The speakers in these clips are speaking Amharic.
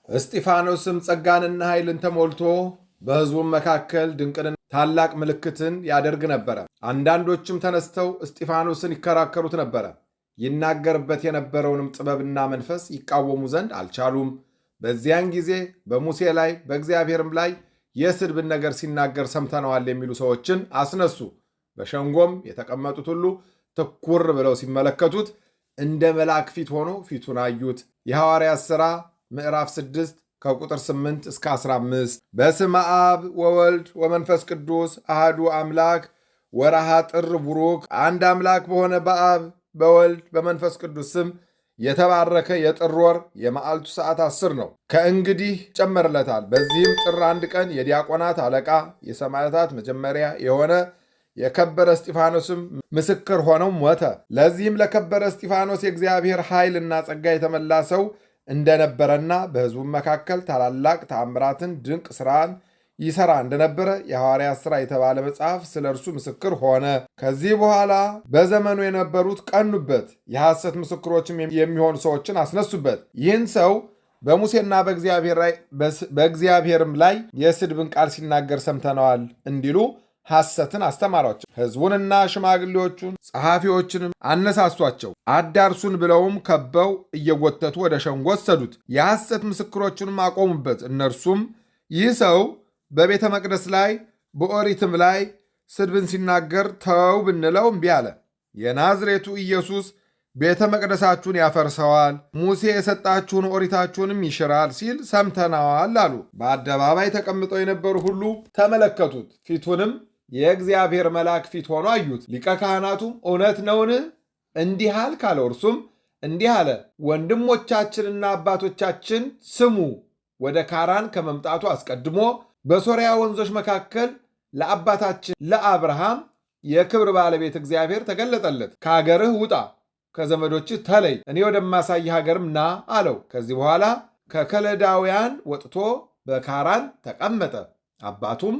እስጢፋኖስም ጸጋንና ኃይልን ተሞልቶ በሕዝቡም መካከል ድንቅን ታላቅ ምልክትን ያደርግ ነበረ። አንዳንዶችም ተነስተው እስጢፋኖስን ይከራከሩት ነበረ። ይናገርበት የነበረውንም ጥበብና መንፈስ ይቃወሙ ዘንድ አልቻሉም። በዚያን ጊዜ በሙሴ ላይ በእግዚአብሔርም ላይ የስድብን ነገር ሲናገር ሰምተነዋል የሚሉ ሰዎችን አስነሱ። በሸንጎም የተቀመጡት ሁሉ ትኩር ብለው ሲመለከቱት እንደ መልአክ ፊት ሆኖ ፊቱን አዩት። የሐዋርያት ሥራ ምዕራፍ 6 ከቁጥር 8 እስከ 15። በስመ አብ ወወልድ ወመንፈስ ቅዱስ አህዱ አምላክ። ወርኃ ጥር ቡሩክ። አንድ አምላክ በሆነ በአብ በወልድ በመንፈስ ቅዱስ ስም የተባረከ የጥር ወር የመዓልቱ ሰዓት 10 ነው። ከእንግዲህ ይጨመርለታል። በዚህም ጥር 1 ቀን የዲያቆናት አለቃ የሰማዕታት መጀመሪያ የሆነ የከበረ እስጢፋኖስም ምስክር ሆነው ሞተ። ለዚህም ለከበረ እስጢፋኖስ የእግዚአብሔር ኃይልና ጸጋ የተመላ ሰው እንደነበረና በሕዝቡ መካከል ታላላቅ ተአምራትን ድንቅ ሥራን ይሠራ እንደነበረ የሐዋርያት ሥራ የተባለ መጽሐፍ ስለ እርሱ ምስክር ሆነ። ከዚህ በኋላ በዘመኑ የነበሩት ቀኑበት፣ የሐሰት ምስክሮችም የሚሆኑ ሰዎችን አስነሱበት። ይህን ሰው በሙሴና በእግዚአብሔርም ላይ የስድብን ቃል ሲናገር ሰምተነዋል እንዲሉ ሐሰትን አስተማሯቸው። ሕዝቡንና ሽማግሌዎቹን ጸሐፊዎችንም አነሳሷቸው። አዳርሱን ብለውም ከበው እየጎተቱ ወደ ሸንጎ ወሰዱት። የሐሰት ምስክሮቹንም አቆሙበት። እነርሱም ይህ ሰው በቤተ መቅደስ ላይ በኦሪትም ላይ ስድብን ሲናገር ተው ብንለው እምቢ አለ። የናዝሬቱ ኢየሱስ ቤተ መቅደሳችሁን ያፈርሰዋል፣ ሙሴ የሰጣችሁን ኦሪታችሁንም ይሽራል ሲል ሰምተናዋል አሉ። በአደባባይ ተቀምጠው የነበሩ ሁሉ ተመለከቱት። ፊቱንም የእግዚአብሔር መልአክ ፊት ሆኖ አዩት። ሊቀ ካህናቱም እውነት ነውን? እንዲህ አልክ አለው። እርሱም እንዲህ አለ፣ ወንድሞቻችንና አባቶቻችን ስሙ። ወደ ካራን ከመምጣቱ አስቀድሞ በሶርያ ወንዞች መካከል ለአባታችን ለአብርሃም የክብር ባለቤት እግዚአብሔር ተገለጠለት። ከአገርህ ውጣ፣ ከዘመዶችህ ተለይ፣ እኔ ወደማሳይህ ሀገርም ና አለው። ከዚህ በኋላ ከከለዳውያን ወጥቶ በካራን ተቀመጠ። አባቱም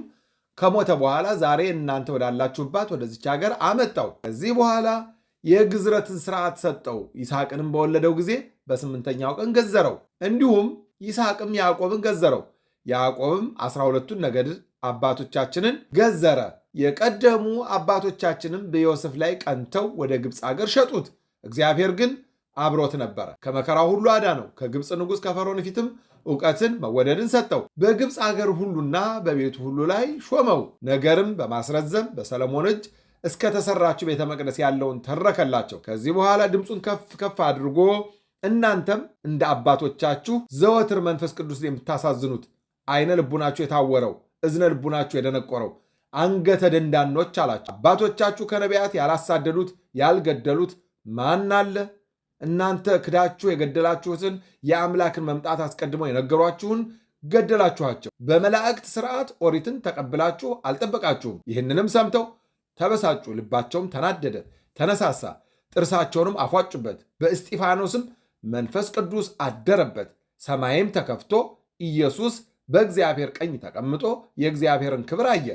ከሞተ በኋላ ዛሬ እናንተ ወዳላችሁባት ወደዚች ሀገር አመጣው። ከዚህ በኋላ የግዝረትን ሥርዓት ሰጠው። ይስሐቅንም በወለደው ጊዜ በ8ኛው ቀን ገዘረው። እንዲሁም ይስሐቅም ያዕቆብን ገዘረው። ያዕቆብም 12ቱን ነገድ አባቶቻችንን ገዘረ። የቀደሙ አባቶቻችንም በዮሴፍ ላይ ቀንተው ወደ ግብፅ አገር ሸጡት። እግዚአብሔር ግን አብሮት ነበረ፣ ከመከራው ሁሉ አዳነው። ከግብፅ ንጉሥ ከፈርዖን ፊትም ዕውቀትን መወደድን ሰጠው። በግብፅ አገር ሁሉና በቤቱ ሁሉ ላይ ሾመው። ነገርም በማስረዘም በሰለሞን እጅ እስከተሰራችው ቤተ መቅደስ ያለውን ተረከላቸው። ከዚህ በኋላ ድምፁን ከፍ ከፍ አድርጎ እናንተም እንደ አባቶቻችሁ ዘወትር መንፈስ ቅዱስ የምታሳዝኑት፣ አይነ ልቡናችሁ የታወረው፣ እዝነ ልቡናችሁ የደነቆረው አንገተ ደንዳኖች አላቸው። አባቶቻችሁ ከነቢያት ያላሳደዱት ያልገደሉት ማን አለ? እናንተ ክዳችሁ የገደላችሁትን የአምላክን መምጣት አስቀድመው የነገሯችሁን ገደላችኋቸው። በመላእክት ሥርዓት ኦሪትን ተቀብላችሁ አልጠበቃችሁም። ይህንንም ሰምተው ተበሳጩ፣ ልባቸውም ተናደደ፣ ተነሳሳ፣ ጥርሳቸውንም አፏጩበት። በእስጢፋኖስም መንፈስ ቅዱስ አደረበት። ሰማይም ተከፍቶ ኢየሱስ በእግዚአብሔር ቀኝ ተቀምጦ የእግዚአብሔርን ክብር አየ።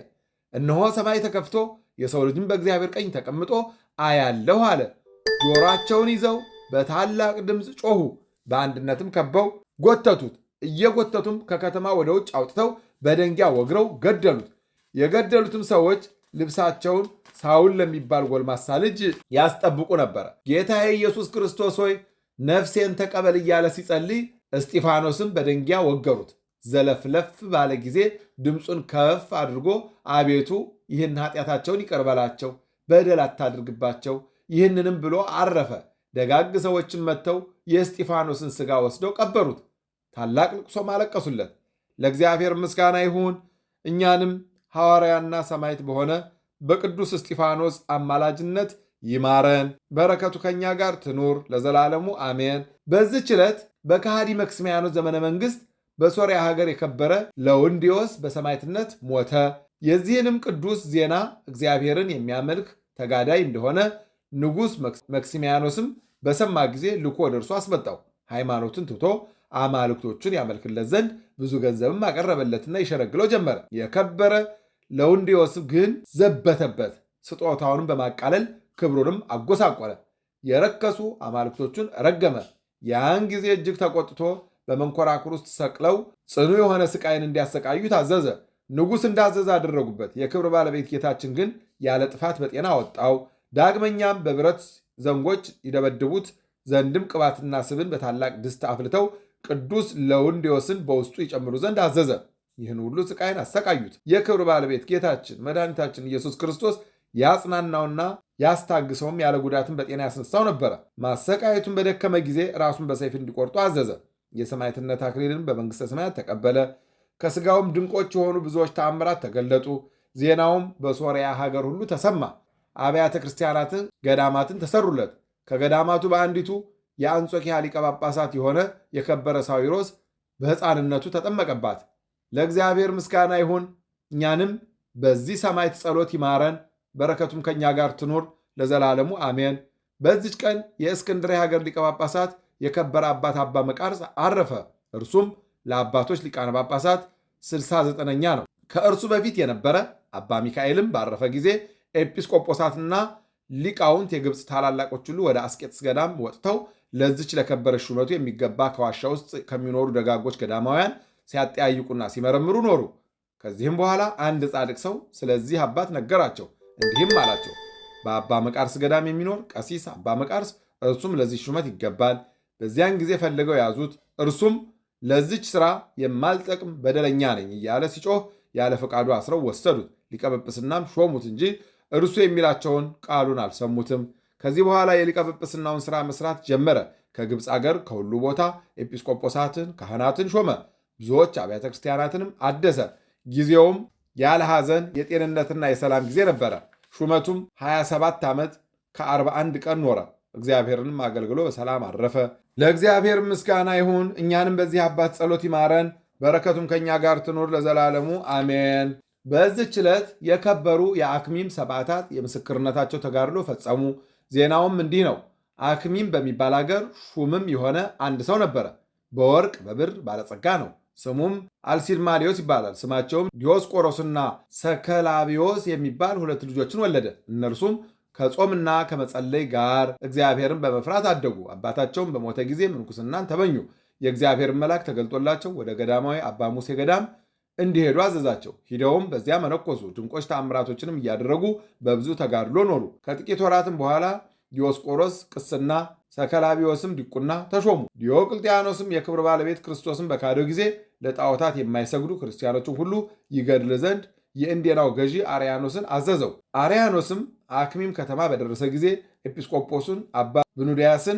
እነሆ ሰማይ ተከፍቶ የሰው ልጅም በእግዚአብሔር ቀኝ ተቀምጦ አያለሁ አለ። ጆሮአቸውን ይዘው በታላቅ ድምፅ ጮኹ። በአንድነትም ከበው ጎተቱት። እየጎተቱም ከከተማ ወደ ውጭ አውጥተው በደንጊያ ወግረው ገደሉት። የገደሉትም ሰዎች ልብሳቸውን ሳውል ለሚባል ጎልማሳ ልጅ ያስጠብቁ ነበረ። ጌታዬ ኢየሱስ ክርስቶስ ሆይ ነፍሴን ተቀበል እያለ ሲጸልይ እስጢፋኖስም በደንጊያ ወገሩት። ዘለፍለፍ ባለ ጊዜ ድምፁን ከፍ አድርጎ አቤቱ ይህን ኃጢአታቸውን ይቅር በላቸው፣ በደል አታድርግባቸው፣ ይህንንም ብሎ አረፈ። ደጋግ ሰዎችም መጥተው የእስጢፋኖስን ሥጋ ወስደው ቀበሩት። ታላቅ ልቅሶም አለቀሱለት። ለእግዚአብሔር ምስጋና ይሁን። እኛንም ሐዋርያና ሰማዕት በሆነ በቅዱስ እስጢፋኖስ አማላጅነት ይማረን፣ በረከቱ ከእኛ ጋር ትኑር ለዘላለሙ አሜን። በዚህች ዕለት በከሃዲ መክስሚያኖስ ዘመነ መንግሥት በሶርያ ሀገር የከበረ ለውንዲዮስ በሰማዕትነት ሞተ። የዚህንም ቅዱስ ዜና እግዚአብሔርን የሚያመልክ ተጋዳይ እንደሆነ ንጉሥ መክሲሚያኖስም በሰማ ጊዜ ልኮ ወደ እርሱ አስመጣው። ሃይማኖትን ትቶ አማልክቶቹን ያመልክለት ዘንድ ብዙ ገንዘብም አቀረበለትና ይሸረግለው ጀመረ። የከበረ ለውንዲዮስ ግን ዘበተበት። ስጦታውንም በማቃለል ክብሩንም አጎሳቆለ። የረከሱ አማልክቶቹን ረገመ። ያን ጊዜ እጅግ ተቆጥቶ በመንኮራኩር ውስጥ ሰቅለው ጽኑ የሆነ ስቃይን እንዲያሰቃዩ ታዘዘ። ንጉሥ እንዳዘዘ አደረጉበት። የክብር ባለቤት ጌታችን ግን ያለ ጥፋት በጤና አወጣው። ዳግመኛም በብረት ዘንጎች ይደበድቡት ዘንድም ቅባትና ስብን በታላቅ ድስት አፍልተው ቅዱስ ለውንዴዎስን በውስጡ ይጨምሩ ዘንድ አዘዘ። ይህን ሁሉ ስቃይን አሰቃዩት። የክብር ባለቤት ጌታችን መድኃኒታችን ኢየሱስ ክርስቶስ ያጽናናውና ያስታግሰውም ያለ ጉዳትን በጤና ያስነሳው ነበረ። ማሰቃየቱን በደከመ ጊዜ ራሱን በሰይፍ እንዲቆርጡ አዘዘ። የሰማዕትነት አክሊልን በመንግሥተ ሰማያት ተቀበለ። ከሥጋውም ድንቆች የሆኑ ብዙዎች ተአምራት ተገለጡ። ዜናውም በሶርያ ሀገር ሁሉ ተሰማ። አብያተ ክርስቲያናትን ገዳማትን ተሰሩለት። ከገዳማቱ በአንዲቱ የአንጾኪያ ሊቀ ጳጳሳት የሆነ የከበረ ሳዊሮስ በሕፃንነቱ ተጠመቀባት። ለእግዚአብሔር ምስጋና ይሁን። እኛንም በዚህ ሰማዕት ጸሎት ይማረን፣ በረከቱም ከእኛ ጋር ትኑር ለዘላለሙ አሜን። በዚች ቀን የእስክንድርያ ሀገር ሊቀ ጳጳሳት የከበረ አባት አባ መቃርስ አረፈ። እርሱም ለአባቶች ሊቃነ ጳጳሳት 69ኛ ነው። ከእርሱ በፊት የነበረ አባ ሚካኤልም ባረፈ ጊዜ ኤጲስቆጶሳትና ሊቃውንት የግብፅ ታላላቆች ሁሉ ወደ አስቄጥስ ገዳም ወጥተው ለዚች ለከበረች ሹመቱ የሚገባ ከዋሻ ውስጥ ከሚኖሩ ደጋጎች ገዳማውያን ሲያጠያይቁና ሲመረምሩ ኖሩ። ከዚህም በኋላ አንድ ጻድቅ ሰው ስለዚህ አባት ነገራቸው። እንዲህም አላቸው፣ በአባ መቃርስ ገዳም የሚኖር ቀሲስ አባ መቃርስ እርሱም ለዚህ ሹመት ይገባል። በዚያን ጊዜ ፈልገው ያዙት። እርሱም ለዚች ሥራ የማልጠቅም በደለኛ ነኝ እያለ ሲጮህ ያለ ፈቃዱ አስረው ወሰዱት። ሊቀ ጵጵስናም ሾሙት እንጂ እርሱ የሚላቸውን ቃሉን አልሰሙትም። ከዚህ በኋላ የሊቀ ጵጵስናውን ሥራ መስራት ጀመረ። ከግብፅ አገር ከሁሉ ቦታ ኤጲስቆጶሳትን፣ ካህናትን ሾመ። ብዙዎች አብያተ ክርስቲያናትንም አደሰ። ጊዜውም ያለ ሐዘን የጤንነትና የሰላም ጊዜ ነበረ። ሹመቱም 27 ዓመት ከ41 ቀን ኖረ። እግዚአብሔርንም አገልግሎ በሰላም አረፈ። ለእግዚአብሔር ምስጋና ይሁን። እኛንም በዚህ አባት ጸሎት ይማረን፣ በረከቱም ከእኛ ጋር ትኑር ለዘላለሙ አሜን። በዚህች ዕለት የከበሩ የአክሚም ሰማዕታት የምስክርነታቸው ተጋድሎ ፈጸሙ። ዜናውም እንዲህ ነው። አክሚም በሚባል አገር ሹምም የሆነ አንድ ሰው ነበረ። በወርቅ በብር ባለጸጋ ነው። ስሙም አልሲድማሊዮስ ይባላል። ስማቸውም ዲዮስቆሮስና ሰከላቢዮስ የሚባል ሁለት ልጆችን ወለደ። እነርሱም ከጾምና ከመጸለይ ጋር እግዚአብሔርን በመፍራት አደጉ። አባታቸውም በሞተ ጊዜ ምንኩስናን ተመኙ። የእግዚአብሔርን መልአክ ተገልጦላቸው ወደ ገዳማዊ አባ ሙሴ ገዳም እንዲሄዱ አዘዛቸው። ሂደውም በዚያ መነኮሱ። ድንቆች ተአምራቶችንም እያደረጉ በብዙ ተጋድሎ ኖሩ። ከጥቂት ወራትም በኋላ ዲዮስቆሮስ ቅስና፣ ሰከላቢዮስም ዲቁና ተሾሙ። ዲዮቅልጥያኖስም የክብር ባለቤት ክርስቶስን በካደው ጊዜ ለጣዖታት የማይሰግዱ ክርስቲያኖችን ሁሉ ይገድል ዘንድ የእንዴናው ገዢ አርያኖስን አዘዘው። አርያኖስም አክሚም ከተማ በደረሰ ጊዜ ኤጲስቆጶሱን አባ ብኑድያስን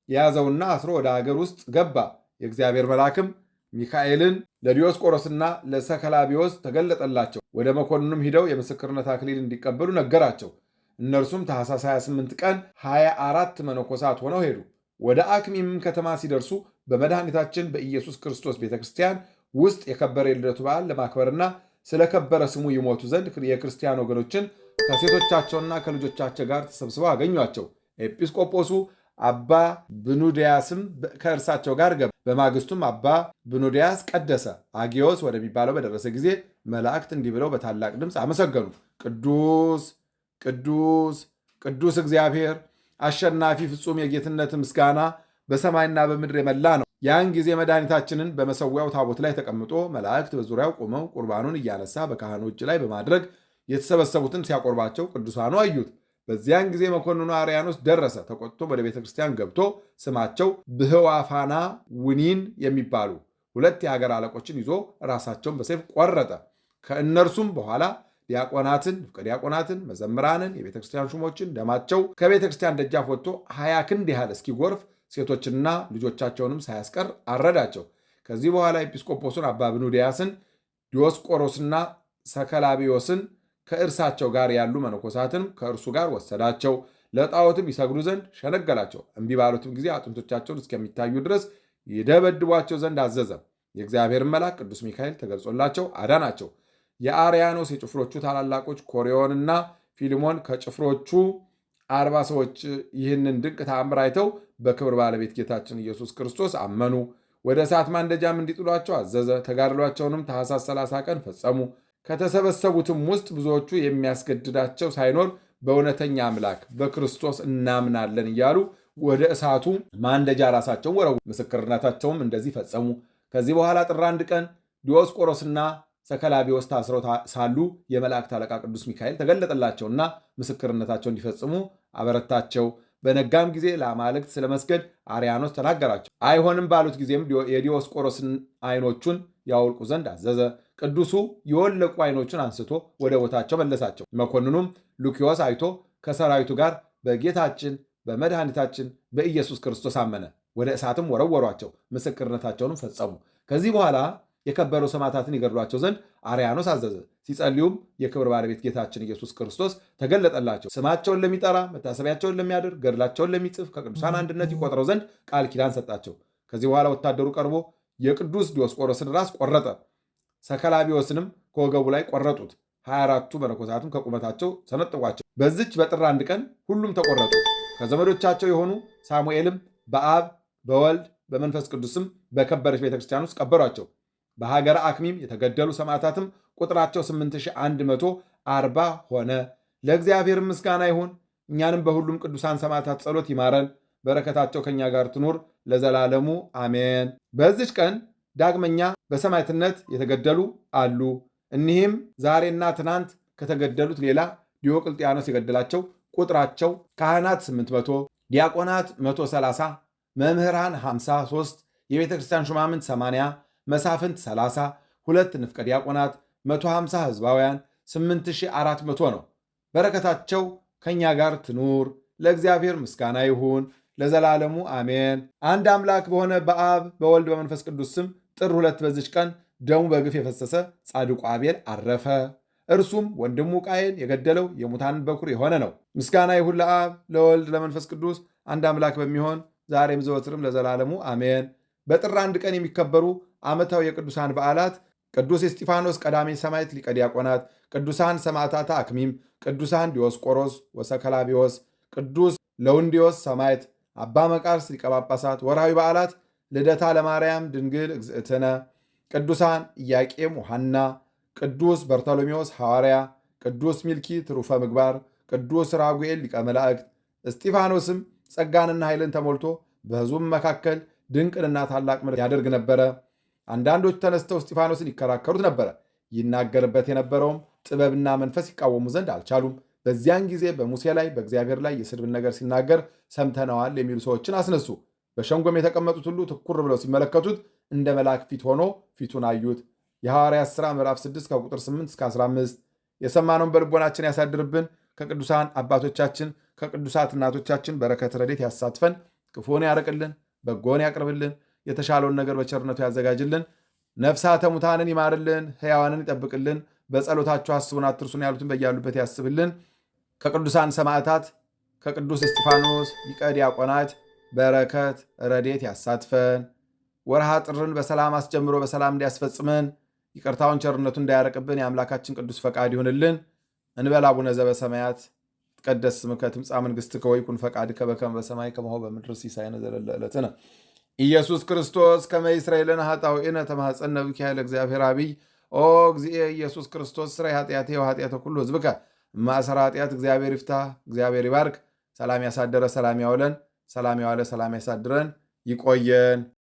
የያዘውና አስሮ ወደ አገር ውስጥ ገባ። የእግዚአብሔር መልአክም ሚካኤልን ለዲዮስቆሮስና ለሰከላቢዮስ ተገለጠላቸው። ወደ መኮንኑም ሂደው የምስክርነት አክሊል እንዲቀበሉ ነገራቸው። እነርሱም ታኅሳስ 28 ቀን 24 መነኮሳት ሆነው ሄዱ። ወደ አክሚምም ከተማ ሲደርሱ በመድኃኒታችን በኢየሱስ ክርስቶስ ቤተ ክርስቲያን ውስጥ የከበረ የልደቱ በዓል ለማክበርና ስለከበረ ስሙ ይሞቱ ዘንድ የክርስቲያን ወገኖችን ከሴቶቻቸውና ከልጆቻቸው ጋር ተሰብስበው አገኟቸው። ኤጲስቆጶሱ አባ ብኑድያስም ከእርሳቸው ጋር ገባ። በማግስቱም አባ ብኑድያስ ቀደሰ። አጊዮስ ወደሚባለው በደረሰ ጊዜ መላእክት እንዲህ ብለው በታላቅ ድምፅ አመሰገኑ። ቅዱስ ቅዱስ ቅዱስ እግዚአብሔር አሸናፊ ፍጹም የጌትነት ምስጋና በሰማይና በምድር የመላ ነው። ያን ጊዜ መድኃኒታችንን በመሰዊያው ታቦት ላይ ተቀምጦ መላእክት በዙሪያው ቆመው ቁርባኑን እያነሳ በካህኑ እጅ ላይ በማድረግ የተሰበሰቡትን ሲያቆርባቸው ቅዱሳኑ አዩት። በዚያን ጊዜ መኮንኑ አርያኖስ ደረሰ። ተቆጥቶ ወደ ቤተ ክርስቲያን ገብቶ ስማቸው ብህዋፋና ውኒን የሚባሉ ሁለት የሀገር አለቆችን ይዞ ራሳቸውን በሰይፍ ቆረጠ። ከእነርሱም በኋላ ዲያቆናትን፣ ንፍቀ ዲያቆናትን፣ መዘምራንን፣ የቤተ ክርስቲያን ሹሞችን ደማቸው ከቤተ ክርስቲያን ደጃፍ ወጥቶ 20 ክንድ ያህል እስኪጎርፍ ሴቶችና ልጆቻቸውንም ሳያስቀር አረዳቸው። ከዚህ በኋላ ኤጲስቆጶሱን አባ ብኑድያስን፣ ዲዮስቆሮስና ሰከላቢዮስን ከእርሳቸው ጋር ያሉ መነኮሳትንም ከእርሱ ጋር ወሰዳቸው። ለጣዖትም ይሰግዱ ዘንድ ሸነገላቸው። እምቢ ባሉትም ጊዜ አጥንቶቻቸውን እስከሚታዩ ድረስ ይደበድቧቸው ዘንድ አዘዘ። የእግዚአብሔርን መልአክ ቅዱስ ሚካኤል ተገልጾላቸው አዳናቸው። የአርያኖስ የጭፍሮቹ ታላላቆች ኮሪዮንና ፊልሞን ከጭፍሮቹ 40 ሰዎች ይህንን ድንቅ ተአምር አይተው በክብር ባለቤት ጌታችን ኢየሱስ ክርስቶስ አመኑ። ወደ እሳት ማንደጃም እንዲጥሏቸው አዘዘ። ተጋድሏቸውንም ታኅሳስ 30 ቀን ፈጸሙ። ከተሰበሰቡትም ውስጥ ብዙዎቹ የሚያስገድዳቸው ሳይኖር በእውነተኛ አምላክ በክርስቶስ እናምናለን እያሉ ወደ እሳቱ ማንደጃ ራሳቸውን ወረው ምስክርነታቸውም እንደዚህ ፈጸሙ። ከዚህ በኋላ ጥር 1 ቀን ዲዮስቆሮስና ሰከላቢዎስ ታስረው ሳሉ የመላእክት አለቃ ቅዱስ ሚካኤል ተገለጠላቸውና ምስክርነታቸው እንዲፈጽሙ አበረታቸው። በነጋም ጊዜ ለአማልክት ስለመስገድ አርያኖስ ተናገራቸው። አይሆንም ባሉት ጊዜም የዲዮስቆሮስን ዓይኖቹን ያወልቁ ዘንድ አዘዘ። ቅዱሱ የወለቁ ዓይኖቹን አንስቶ ወደ ቦታቸው መለሳቸው። መኮንኑም ሉኪዮስ አይቶ ከሰራዊቱ ጋር በጌታችን በመድኃኒታችን በኢየሱስ ክርስቶስ አመነ። ወደ እሳትም ወረወሯቸው። ምስክርነታቸውንም ፈጸሙ። ከዚህ በኋላ የከበሩ ሰማዕታትን ይገድሏቸው ዘንድ አርያኖስ አዘዘ። ሲጸልዩም የክብር ባለቤት ጌታችን ኢየሱስ ክርስቶስ ተገለጠላቸው። ስማቸውን ለሚጠራ መታሰቢያቸውን ለሚያደርግ ገድላቸውን ለሚጽፍ ከቅዱሳን አንድነት ይቆጥረው ዘንድ ቃል ኪዳን ሰጣቸው። ከዚህ በኋላ ወታደሩ ቀርቦ የቅዱስ ዲዮስቆሮስን ራስ ቆረጠ። ሰከላቢዎስንም ከወገቡ ላይ ቆረጡት። 24ቱ መነኮሳቱም ከቁመታቸው ሰነጥቋቸው። በዚች በጥር 1 ቀን ሁሉም ተቆረጡ። ከዘመዶቻቸው የሆኑ ሳሙኤልም በአብ በወልድ በመንፈስ ቅዱስም በከበረች ቤተክርስቲያን ውስጥ ቀበሯቸው። በሀገረ አክሚም የተገደሉ ሰማዕታትም ቁጥራቸው 8140 ሆነ። ለእግዚአብሔር ምስጋና ይሁን። እኛንም በሁሉም ቅዱሳን ሰማዕታት ጸሎት ይማረን፣ በረከታቸው ከእኛ ጋር ትኑር ለዘላለሙ አሜን። በዚች ቀን ዳግመኛ በሰማዕትነት የተገደሉ አሉ። እኒህም ዛሬና ትናንት ከተገደሉት ሌላ ዲዮቅልጥያኖስ የገደላቸው ቁጥራቸው ካህናት 800፣ ዲያቆናት 130፣ መምህራን 53፣ የቤተ ክርስቲያን ሹማምንት 80፣ መሳፍንት 30፣ 2 ንፍቀ ዲያቆናት፣ 150 ሕዝባውያን 8400 ነው። በረከታቸው ከእኛ ጋር ትኑር። ለእግዚአብሔር ምስጋና ይሁን ለዘላለሙ አሜን። አንድ አምላክ በሆነ በአብ በወልድ በመንፈስ ቅዱስ ስም ጥር 2 በዚች ቀን ደሙ በግፍ የፈሰሰ ጻድቁ አቤል አረፈ። እርሱም ወንድሙ ቃየን የገደለው የሙታንን በኩር የሆነ ነው። ምስጋና ይሁን ለአብ ለወልድ ለመንፈስ ቅዱስ አንድ አምላክ በሚሆን ዛሬም ዘወትርም ለዘላለሙ አሜን። በጥር 1 ቀን የሚከበሩ ዓመታዊ የቅዱሳን በዓላት ቅዱስ እስጢፋኖስ ቀዳሜ ሰማዕት ሊቀ ዲያቆናት፣ ቅዱሳን ሰማዕታተ አክሚም፣ ቅዱሳን ዲዮስቆሮስ ወሰከላቢዎስ፣ ቅዱስ ለውንዲዮስ ሰማዕት፣ አባ መቃርስ ሊቀ ጳጳሳት። ወርሃዊ በዓላት ልደታ ለማርያም ድንግል እግዝእትነ፣ ቅዱሳን ኢያቄም ወሐና፣ ቅዱስ በርቶሎሜዎስ ሐዋርያ፣ ቅዱስ ሚልኪ ትሩፈ ምግባር፣ ቅዱስ ራጉኤል ሊቀ መላእክት። እስጢፋኖስም ጸጋንና ኃይልን ተሞልቶ በሕዝቡም መካከል ድንቅንና ታላቅ ምሕረት ያደርግ ነበረ። አንዳንዶች ተነስተው እስጢፋኖስን ይከራከሩት ነበረ። ይናገርበት የነበረውም ጥበብና መንፈስ ይቃወሙ ዘንድ አልቻሉም። በዚያን ጊዜ በሙሴ ላይ በእግዚአብሔር ላይ የስድብን ነገር ሲናገር ሰምተነዋል የሚሉ ሰዎችን አስነሱ። በሸንጎም የተቀመጡት ሁሉ ትኩር ብለው ሲመለከቱት እንደ መልአክ ፊት ሆኖ ፊቱን አዩት። የሐዋርያት ሥራ ምዕራፍ 6 ከቁጥር 8 እስከ 15። የሰማነውን በልቦናችን ያሳድርብን። ከቅዱሳን አባቶቻችን ከቅዱሳት እናቶቻችን በረከት ረድኤት ያሳትፈን። ክፉን ያርቅልን፣ በጎን ያቅርብልን፣ የተሻለውን ነገር በቸርነቱ ያዘጋጅልን። ነፍሳተ ሙታንን ይማርልን፣ ሕያዋንን ይጠብቅልን። በጸሎታችሁ አስቡን አትርሱን ያሉትን በያሉበት ያስብልን። ከቅዱሳን ሰማዕታት ከቅዱስ እስጢፋኖስ ሊቀ ዲያቆናት በረከት ረድኤት ያሳትፈን። ወርሃ ጥርን በሰላም አስጀምሮ በሰላም እንዲያስፈጽመን ይቅርታውን ቸርነቱ እንዳያረቅብን የአምላካችን ቅዱስ ፈቃድ ይሁንልን። እንበል አቡነ ዘበሰማያት ይትቀደስ ስምከ ትምጻእ መንግሥትከ ወይኩን ፈቃድከ በከመ በሰማይ ከማሁ በምድር ሲሳየነ ዘለለ ዕለትነ ኢየሱስ ክርስቶስ ከመ ይስረይ ለነ ኃጣውኢነ ተማኅፀነ ብከ ኃይለ እግዚአብሔር አብይ ኦ እግዚእ ኢየሱስ ክርስቶስ ስራይ ኃጢአቴ ወኃጢአተ ኩሉ ሕዝብከ ማእሰረ ኃጢአት እግዚአብሔር ይፍታ። እግዚአብሔር ይባርክ። ሰላም ያሳደረ ሰላም ያውለን፣ ሰላም ያዋለ ሰላም ያሳድረን። ይቆየን።